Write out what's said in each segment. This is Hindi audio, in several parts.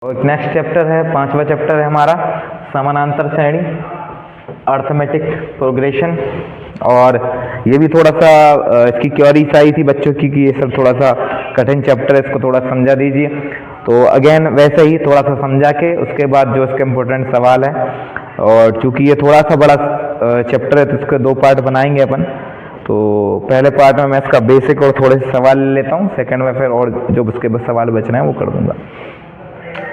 और नेक्स्ट चैप्टर है, पांचवा चैप्टर है हमारा समानांतर श्रेणी, अर्थमेटिक प्रोग्रेशन। और ये भी थोड़ा सा इसकी क्वेरीज आई थी बच्चों की कि ये सब थोड़ा सा कठिन चैप्टर है, इसको थोड़ा समझा दीजिए। तो अगेन वैसे ही थोड़ा सा समझा के उसके बाद जो इसके इम्पोर्टेंट सवाल है, और चूंकि ये थोड़ा सा बड़ा चैप्टर है तो इसके दो पार्ट बनाएंगे अपन। तो पहले पार्ट में मैं इसका बेसिक और थोड़े से सवाल ले लेता हूँ, सेकंड में फिर और जो उसके सवाल बच रहे हैं वो कर दूंगा।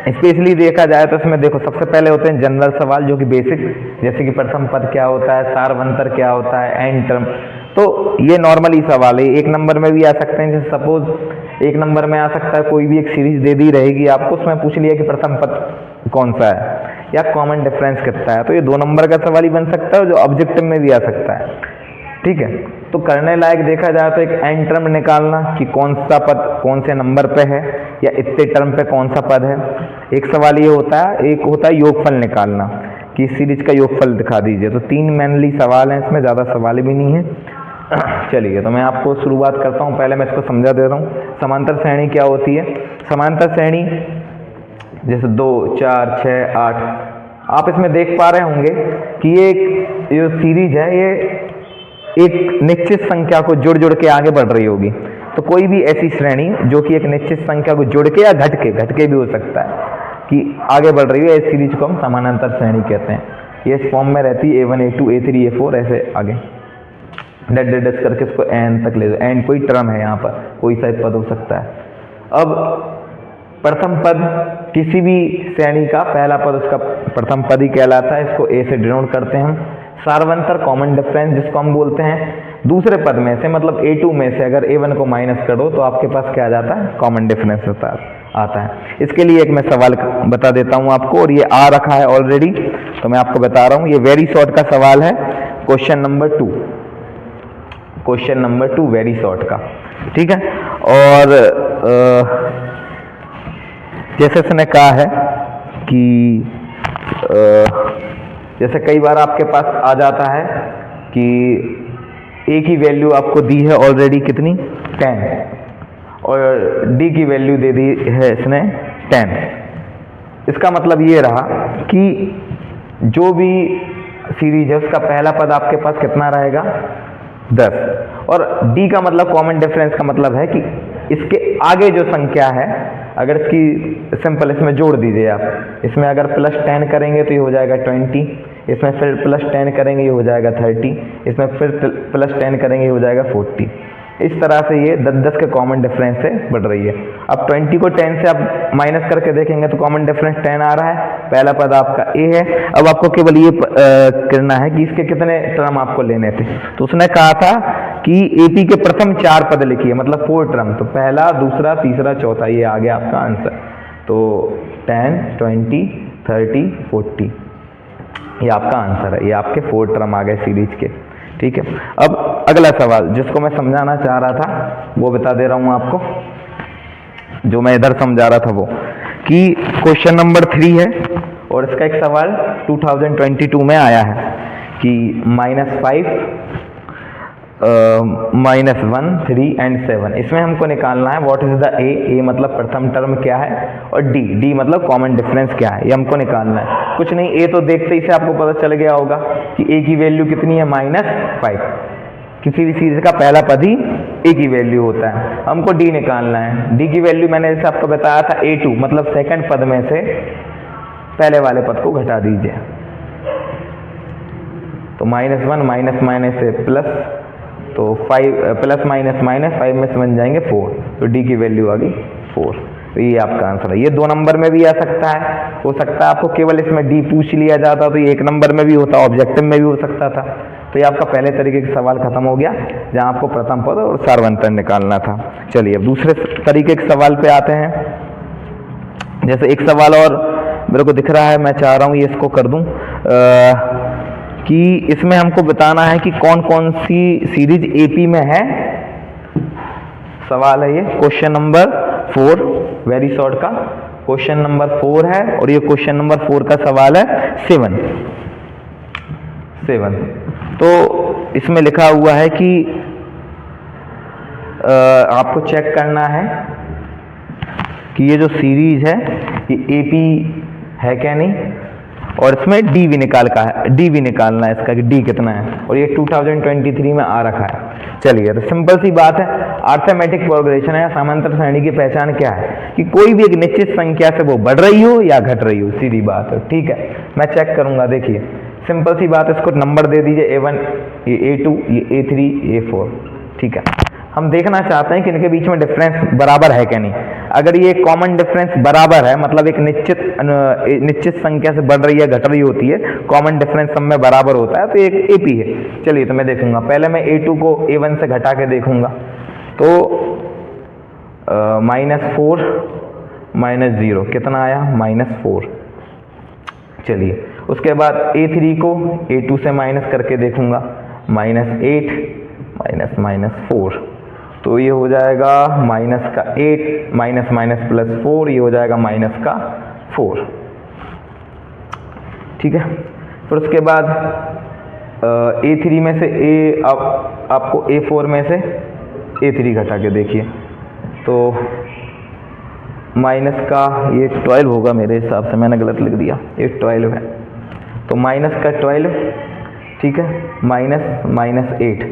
स्पेशली देखा जाए तो इसमें देखो सबसे पहले होते हैं जनरल सवाल जो कि बेसिक, जैसे कि प्रथम पद क्या होता है, सार्वंतर क्या होता है, एंड टर्म। तो ये नॉर्मली सवाल है, एक नंबर में भी आ सकते हैं। जैसे सपोज एक नंबर में आ सकता है, कोई भी एक सीरीज दे दी रहेगी आपको, उसमें पूछ लिया कि प्रथम पद कौन सा है या कॉमन डिफरेंस कितना है, तो ये दो नंबर का सवाल ही बन सकता है, जो ऑब्जेक्टिव में भी आ सकता है। ठीक है, तो करने लायक देखा जाए तो एक एंड टर्म निकालना कि कौन सा पद कौन से नंबर पे है या इतने टर्म पे कौन सा पद है, एक सवाल ये होता है। एक होता है योगफल निकालना कि इस सीरीज का योगफल दिखा दीजिए। तो तीन मेनली सवाल हैं इसमें, ज़्यादा सवाल भी नहीं है। चलिए, तो मैं आपको शुरुआत करता हूँ, पहले मैं इसको समझा दे रहा हूँ। समांतर श्रेणी क्या होती है? समांतर श्रेणी जैसे 2, 4, 6, 8, आप इसमें देख पा रहे होंगे कि ये जो सीरीज है ये एक निश्चित संख्या को जुड़ जुड़ के आगे बढ़ रही होगी। तो कोई भी ऐसी श्रेणी जो कि एक निश्चित संख्या को जुड़ के या घट के भी हो सकता है कि आगे बढ़ रही है, इस सीरीज को हम समानांतर श्रेणी कहते हैं। ये इस फॉर्म में रहती है A1, A2, A3, A4 ऐसे आगे डट करके इसको एन तक ले दो। एन कोई टर्म है, यहाँ पर कोई सा पद हो सकता है। अब प्रथम पद किसी भी श्रेणी का पहला पद उसका प्रथम पद ही कहलाता है, इसको ए से डिनोट करते हैं हम। सार्वंतर कॉमन डिफरेंस जिसको हम बोलते हैं, दूसरे पद में से मतलब A2 में से अगर A1 को माइनस करो तो आपके पास क्या आ जाता है? कॉमन डिफरेंस आता है। इसके लिए एक मैं सवाल बता देता हूं आपको, और ये आ रखा है ऑलरेडी, तो मैं आपको बता रहा हूं। ये वेरी शॉर्ट का सवाल है, question number 2, question number 2 very short का। ठीक है, और जैसे इसने कहा है कि जैसे कई बार आपके पास आ जाता है कि ए की वैल्यू आपको दी है ऑलरेडी कितनी? 10, और डी की वैल्यू दे दी है इसने 10। इसका मतलब ये रहा कि जो भी सीरीज है उसका पहला पद आपके पास कितना रहेगा? 10। और डी का मतलब कॉमन डिफरेंस का मतलब है कि इसके आगे जो संख्या है, अगर इसकी सिंपल इसमें जोड़ दीजिए आप, इसमें अगर +10 करेंगे तो ये हो जाएगा 20, इसमें फिर +10 करेंगे ये हो जाएगा 30, इसमें फिर +10 करेंगे ये हो जाएगा 40। इस तरह से ये 10-10 के कॉमन डिफरेंस से बढ़ रही है। अब 20 को 10 से आप माइनस करके देखेंगे तो कॉमन डिफरेंस 10 आ रहा है, पहला पद आपका ए है। अब आपको केवल ये करना है कि इसके कितने टर्म आपको लेने थे। तो उसने कहा था कि एपी के प्रथम 4 पद लिखिए, मतलब 4 टर्म। तो पहला, दूसरा, तीसरा, चौथा, ये आ गया आपका आंसर। तो 10, 20, 30, 40 ये आपका आंसर है। ये आपके 4 टर्म आ गए सीरीज के। ठीक है, अब अगला सवाल जिसको मैं समझाना चाह रहा था वो बता दे रहा हूं आपको, जो मैं इधर समझा रहा था वो, कि क्वेश्चन नंबर 3 है और इसका एक सवाल 2022 में आया है कि -5, -1, 3 एंड 7, इसमें हमको निकालना है व्हाट इज द ए मतलब प्रथम टर्म क्या है, और डी मतलब कॉमन डिफरेंस क्या है, ये हमको निकालना है। कुछ नहीं, ए तो देखते ही से आपको पता चल गया होगा कि ए की वैल्यू कितनी है? -5। किसी भी सीरीज का पहला पद ही ए की वैल्यू होता है। हमको डी निकालना है। डी की वैल्यू मैंने जैसे आपको बताया था A2, मतलब सेकंड पद में से पहले वाले पद को घटा दीजिए। तो -1 माइनस से प्लस, तो 5 +- -5 में से बन जाएंगे 4, तो डी की वैल्यू आ गई 4। तो ये आपका आंसर है। ये 2 नंबर में भी आ सकता है, हो सकता है आपको केवल इसमें डी पूछ लिया जाता तो ये 1 नंबर में भी होता, ऑब्जेक्टिव में भी हो सकता था। तो ये आपका पहले तरीके का सवाल खत्म हो गया जहां आपको प्रथम पद और सार्वंतर निकालना था। चलिए, अब दूसरे तरीके के सवाल पे आते हैं। जैसे एक सवाल और मेरे को दिख रहा है, मैं चाह रहा हूँ ये इसको कर दूं कि इसमें हमको बताना है कि कौन कौन सी सीरीज एपी में है। सवाल है ये क्वेश्चन नंबर 4 वेरी शॉर्ट का, क्वेश्चन नंबर 4 है, और ये क्वेश्चन नंबर 4 का सवाल है 7। तो इसमें लिखा हुआ है कि आपको चेक करना है कि ये जो सीरीज है ये AP है क्या नहीं, और इसमें डी भी निकालना है इसका कि डी कितना है, और ये 2023 में आ रखा है। चलिए, तो सिंपल सी बात है, अर्थमेटिक प्रोग्रेशन है समांतर श्रेणी की पहचान क्या है कि कोई भी एक निश्चित संख्या से वो बढ़ रही हो या घट रही हो, सीधी बात है। ठीक है, मैं चेक करूंगा, देखिए सिंपल सी बात है, इसको नंबर दे दीजिए A1, ये A2, ये A3, A4। ठीक है, हम देखना चाहते हैं कि इनके बीच में डिफरेंस बराबर है क्या नहीं। अगर ये कॉमन डिफरेंस बराबर है, मतलब एक निश्चित संख्या से बढ़ रही है घट रही होती है, कॉमन डिफरेंस सब में बराबर होता है, तो एक AP है। चलिए, तो मैं देखूंगा, पहले मैं A2 को A1 से घटा के देखूंगा, तो -4 -0 कितना आया, -4। चलिए, उसके बाद A3 को A2 से माइनस करके देखूंगा, -8 -4, तो ये हो जाएगा -8 -+4, ये हो जाएगा -4। ठीक है, फिर उसके बाद A3 में से आपको A4 में से A3 घटा के देखिए, तो माइनस का ये 12 होगा मेरे हिसाब से, मैंने गलत लिख दिया, ये 12 है, तो -12। ठीक है, -8,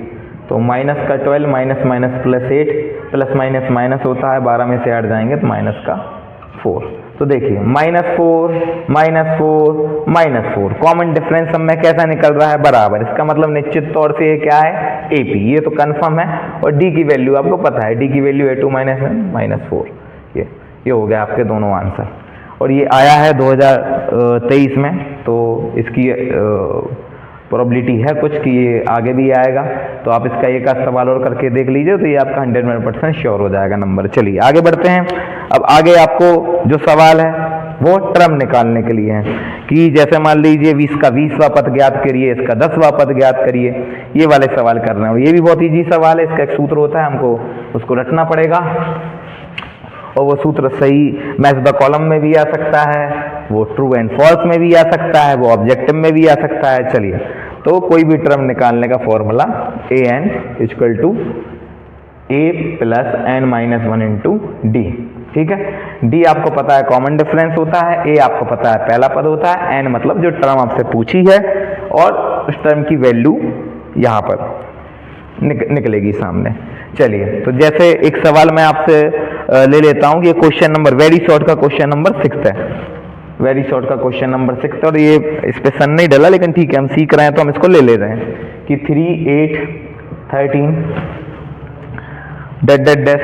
तो -12 -+8 +- होता है, 12 में से 8 जाएंगे तो -4। तो देखिए -4 -4 कॉमन डिफरेंस सब में कैसा निकल रहा है, बराबर। इसका मतलब निश्चित तौर से ये क्या है, AP, ये तो कंफर्म है। और D की वैल्यू आपको पता है, D की वैल्यू A2 -4। ये हो गया आपके दोनों आंसर, और ये आया है 2023 में, तो इसकी प्रोबेबिलिटी है कुछ कि ये आगे भी आएगा। तो आप इसका एक आध सवाल और करके देख लीजिए, तो ये आपका 100% श्योर हो जाएगा नंबर। चलिए आगे बढ़ते हैं। अब आगे आपको जो सवाल है वो टर्म निकालने के लिए है कि जैसे मान लीजिए 20 का 20वां पद ज्ञात करिए, इसका 10वां पद ज्ञात करिए, ये वाले सवाल कर रहे हैं। और ये भी बहुत ईजी सवाल है, इसका एक सूत्र होता है, हमको उसको रटना पड़ेगा, और वो सूत्र सही मैच द कॉलम में भी आ सकता है, वो ट्रू एंड फॉल्स में भी आ सकता है, वो ऑब्जेक्टिव में भी आ सकता है। चलिए, तो कोई भी टर्म निकालने का formula an = a + n-1 × d। ठीक है, d आपको पता है कॉमन डिफरेंस होता है, a आपको पता है पहला पद होता है, n मतलब जो टर्म आपसे पूछी है, और उस टर्म की वैल्यू यहाँ पर निकलेगी सामने। चलिए, तो जैसे एक सवाल मैं आपसे ले लेता हूँ, ये क्वेश्चन नंबर वेरी शॉर्ट का क्वेश्चन नंबर 6 है, वेरी शॉर्ट का क्वेश्चन नंबर 6, और ये इस पे सन नहीं डला, लेकिन ठीक है, हम सीख रहे हैं तो हम इसको ले रहे हैं कि 3 8 13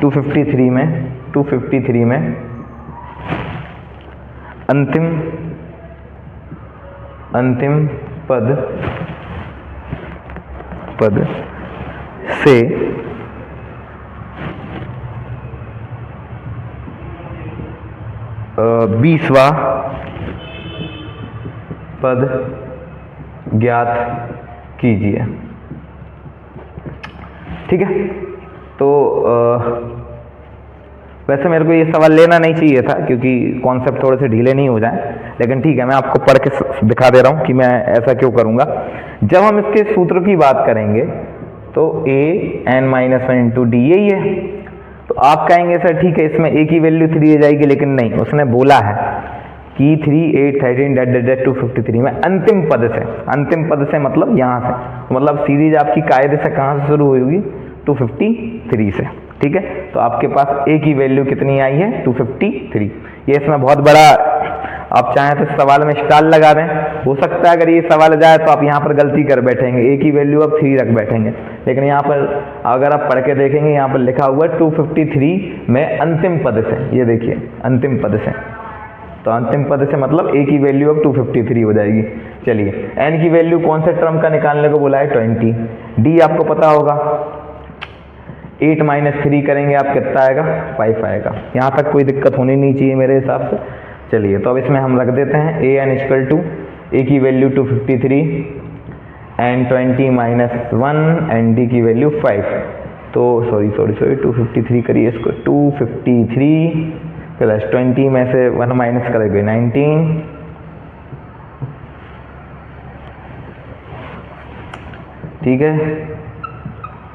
253 में अंतिम पद से बीसवां पद ज्ञात कीजिए। ठीक है, तो वैसे मेरे को ये सवाल लेना नहीं चाहिए था क्योंकि कॉन्सेप्ट थोड़े से ढीले नहीं हो जाए, लेकिन ठीक है, मैं आपको पढ़ के दिखा दे रहा हूँ कि मैं ऐसा क्यों करूँगा। जब हम इसके सूत्र की बात करेंगे तो an-1 × d यही है, तो आप कहेंगे सर ठीक है, इसमें a की वैल्यू 3 आ जाएगी, लेकिन नहीं, उसने बोला है कि 3 8 13 253 में अंतिम पद से मतलब यहाँ से, तो मतलब सीरीज आपकी कायदे से कहाँ से शुरू हुई होगी, 253 से। ठीक है, तो आपके पास a की वैल्यू कितनी आई है, 253। ये इसमें बहुत बड़ा, आप चाहें तो सवाल में स्टार लगा दें, हो सकता है अगर ये सवाल जाए तो आप यहाँ पर गलती कर बैठेंगे, a की वैल्यू आप 3 रख बैठेंगे, लेकिन यहाँ पर अगर आप पढ़ के देखेंगे, यहाँ पर लिखा हुआ है 253 में अंतिम पद से, ये देखिए अंतिम पद से, तो अंतिम पद से मतलब a की वैल्यू अब 253 हो जाएगी। चलिए, n की वैल्यू कौन से टर्म का निकालने को बोला है, 20। d आपको पता होगा, 8 - 3 करेंगे आप कितना आएगा, 5 आएगा। यहाँ तक कोई दिक्कत होनी नहीं चाहिए मेरे हिसाब से। चलिए, तो अब इसमें हम रख देते हैं an = a की वैल्यू 253 एंड 20 - 1 एंड d की वैल्यू 5। तो सॉरी 253 करिए इसको, 253 + 20 में से 1 माइनस करेंगे 19, ठीक है,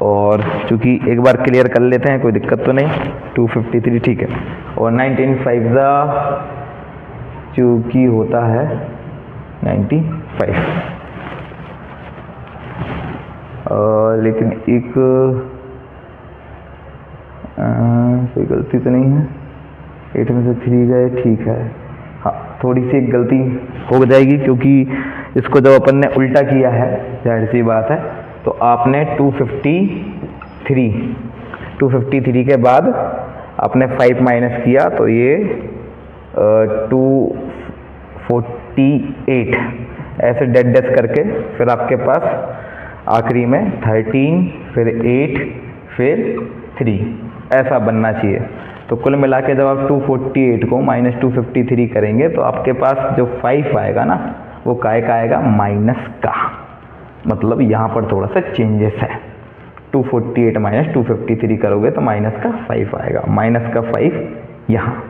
और चूँकि एक बार क्लियर कर लेते हैं, कोई दिक्कत तो नहीं। 253 ठीक है। और 19 5 चूँकि होता है 95। लेकिन एक कोई गलती तो नहीं है, 8 में से 3 गए, ठीक है। हाँ, थोड़ी सी एक गलती हो जाएगी, क्योंकि इसको जब अपन ने उल्टा किया है, जाहिर सी बात है, तो आपने 253 के बाद आपने 5 माइनस किया, तो ये 248 ऐसे डेड डेस करके फिर आपके पास आखिरी में 13 फिर 8 फिर 3 ऐसा बनना चाहिए। तो कुल मिला के जब आप 248 को माइनस 253 करेंगे तो आपके पास जो 5 आएगा ना, वो काय का आएगा, माइनस का। मतलब यहाँ पर थोड़ा सा चेंजेस है। 248 माइनस 253 करोगे तो माइनस का 5 आएगा, माइनस का 5 यहाँ,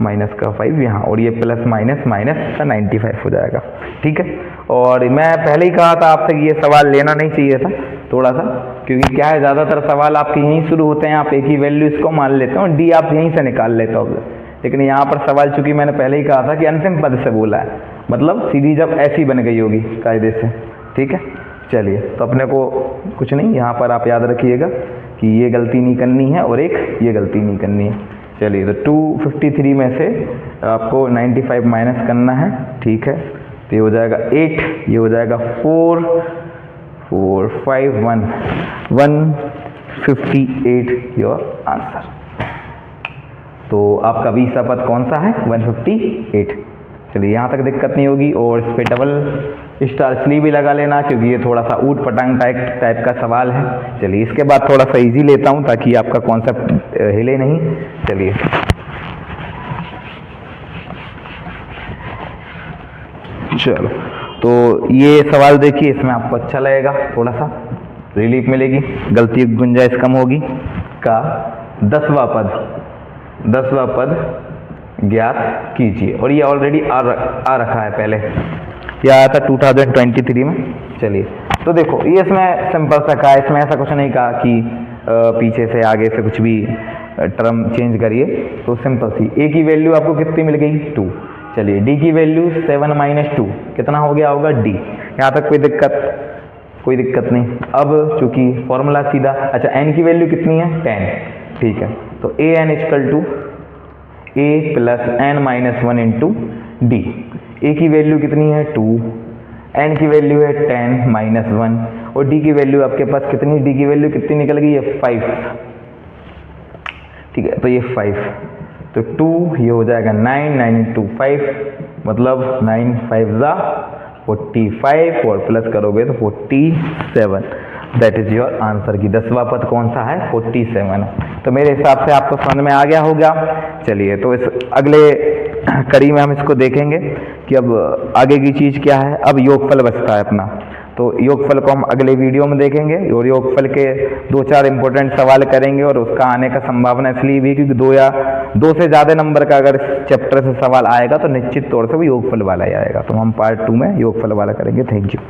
माइनस का 5 यहाँ, और ये प्लस माइनस माइनस का 95 हो जाएगा। ठीक है। और मैं पहले ही कहा था आपसे कि ये सवाल लेना नहीं चाहिए था थोड़ा सा, क्योंकि क्या है, ज़्यादातर सवाल आपके यहीं शुरू होते हैं, आप एक ही वैल्यू इसको मान लेते हो, डी आप यहीं से निकाल लेते हो। लेकिन यहाँ पर सवाल चूंकि मैंने पहले ही कहा था कि अंतिम पद से बोला है, मतलब सीरीज अब ऐसी बन गई होगी कायदे से। ठीक है, चलिए, तो अपने को कुछ नहीं, यहाँ पर आप याद रखिएगा कि ये गलती नहीं करनी है और एक ये गलती नहीं करनी है। चलिए, तो 253 में से आपको 95 माइनस करना है। ठीक है, तो ये हो जाएगा 8, ये हो जाएगा 4 4 5 1 158 योर आंसर। तो आपका 20वां पद कौन सा है? 158। चलिए, यहाँ तक दिक्कत नहीं होगी। और इस पर डबल स्टार इसलिए भी लगा लेना क्योंकि ये थोड़ा सा ऊट पटांग टाइप का सवाल है। चलिए, इसके बाद थोड़ा सा इजी लेता हूँ ताकि आपका कॉन्सेप्ट हिले नहीं। चलिए, चलो, तो ये सवाल देखिए, इसमें आपको अच्छा लगेगा, थोड़ा सा रिलीफ मिलेगी, गलती की गुंजाइश कम होगी। का 10वां पद ज्ञात कीजिए। और ये ऑलरेडी आ रखा है, पहले ये आया था 2023 में। चलिए, तो देखो, ये इसमें सिंपल सा कहा, इसमें ऐसा कुछ नहीं कहा कि पीछे से आगे से कुछ भी टर्म चेंज करिए। तो सिंपल सी ए की वैल्यू आपको कितनी मिल गई? 2। चलिए, डी की वैल्यू 7 माइनस 2 कितना हो गया होगा? डी। यहाँ तक कोई दिक्कत नहीं। अब चूंकि फॉर्मूला सीधा, अच्छा, एन की वैल्यू कितनी है? 10। ठीक है, तो a n equal to a plus n minus 1 into d. A की वैल्यू कितनी है? 2, एन की वैल्यू है 10 माइनस 1, और डी की वैल्यू आपके पास कितनी? डी की वैल्यू कितनी निकल गई है? 5। ठीक है, तो ये 5, तो 2, ये हो जाएगा 9, 9 इंटू 5, मतलब 9 5 45, और प्लस करोगे तो 47। दैट इज योर आंसर की 10वां पद कौन सा है? 47। तो मेरे हिसाब से आपको समझ में आ गया होगा। चलिए, तो इस अगले कड़ी में हम इसको देखेंगे कि अब आगे की चीज़ क्या है। अब योगफल बचता है अपना, तो योगफल को हम अगले वीडियो में देखेंगे, और योगफल के 2-4 इंपॉर्टेंट सवाल करेंगे। और उसका आने का संभावना इसलिए भी क्योंकि 2 से ज़्यादा नंबर का अगर चैप्टर से सवाल आएगा तो निश्चित तौर से वो योगफल वाला ही आएगा। तो हम पार्ट 2 में योगफल वाला करेंगे। Thank you.